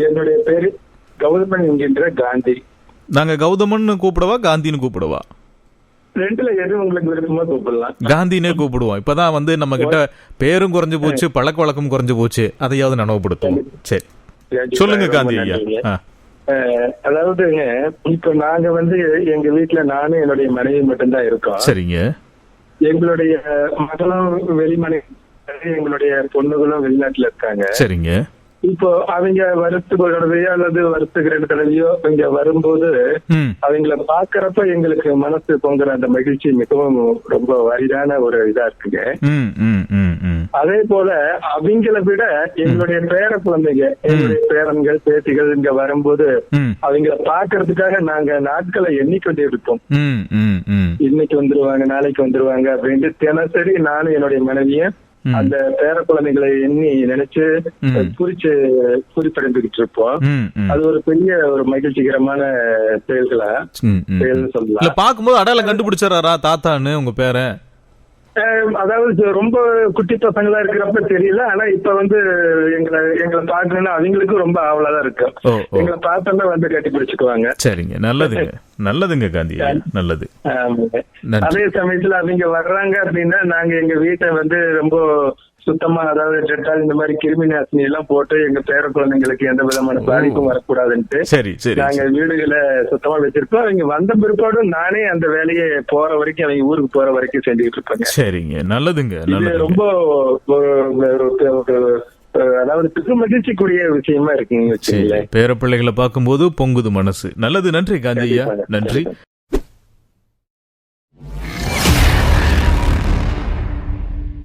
என்னுடைய பேரு கௌதமன் என்கின்ற காந்தி. நாங்க கௌதமன் கூப்பிடவா காந்தின்னு கூப்பிடவா? ரெண்டுல எது உங்களுக்கு விருப்பமா கூப்பிடலாம். காந்தினே கூப்பிடுவோம். இப்பதான் வந்து நம்ம கிட்ட பேரும் குறைஞ்சு போச்சு, பழக்க வழக்கம் குறைஞ்சு போச்சு. அதையாவது நினைவுபடுத்துவோம். சரி, சொல்லுங்க காந்தி ஐயா. அதாவதுங்க, இப்ப நாங்க வந்து எங்க வீட்டுல நானும் என்னுடைய மனைவி மட்டும்தான் இருக்கோம். சரிங்க. எங்களுடைய மகளும் வெளிமனை, எங்களுடைய பொண்ணுகளும் வெளிநாட்டுல இருக்காங்க. சரிங்க. இப்போ அவங்க வருஷத்துக்கு ஒரு தடவையோ அல்லது வருஷத்துக்கு 2 தடவையோ இங்க வரும்போது அவங்கள பாக்குறப்ப எங்களுக்கு மனசு பொங்குற அந்த மகிழ்ச்சி மிகவும் ரொம்ப வரிதான ஒரு இதா இருக்குங்க. அதே போல அவங்கள விட எங்களுடைய பேர குழந்தைங்க, எங்களுடைய பேரன்கள் பேத்திகள் இங்க வரும்போது அவங்கள பாக்குறதுக்காக நாங்க நாட்களை எண்ணிக்கொண்டே இருப்போம். இன்னைக்கு வந்துருவாங்க, நாளைக்கு வந்துருவாங்க அப்படின்ட்டு தினசரி நானும் என்னுடைய மனைவியும் அந்த பேர குழந்தைகளை எண்ணி நினைச்சு குறிப்படைந்துகிட்டு இருப்போம். அது ஒரு பெரிய ஒரு மகிழ்ச்சிகரமான செயல்களா சொல்லலாம். பாக்கும்போது அடையாளம் கண்டுபிடிச்சாரா தாத்தான்னு உங்க பேர? அதாவது ரொம்ப குட்டி பசங்களா இருக்கிறப்ப தெரியல. ஆனா இப்ப வந்து எங்களை பாக்கணும்னா அவங்களுக்கும் ரொம்ப ஆவலாதான் இருக்கு. எங்களை பார்த்தோம்னா வந்து கட்டி பிடிச்சுக்குவாங்க. சரிங்க, நல்லதுங்க நல்லதுங்க காந்தி, நல்லது. அதே சமயத்துல அவங்க வர்றாங்க அப்படின்னா நாங்க எங்க வீட்டை வந்து ரொம்ப சுத்தமா, அதாவது டெட்டால் இந்த மாதிரி கிருமி நாசினி எல்லாம் போட்டு எங்க பேர குழந்தைங்களுக்கு எந்த விதமான பாதிப்பும் வரக்கூடாதுன்ட்டு நாங்க வீடுகளை சுத்தமா வச்சிருக்கோம். அவங்க வந்த பிற்பாடும் நானே அந்த வேலையை போற வரைக்கும், அவங்க ஊருக்கு போற வரைக்கும் செஞ்சுக்கிட்டு இருப்பாங்க. சரிங்க, நல்லதுங்க. இது ரொம்ப அதாவது பெரும் மகிழ்ச்சிக்குரிய விஷயமா இருக்குங்க. பேர பிள்ளைகளை பார்க்கும்போது பொங்குது மனசு. நல்லது, நன்றி காந்தி ஐயா, நன்றி.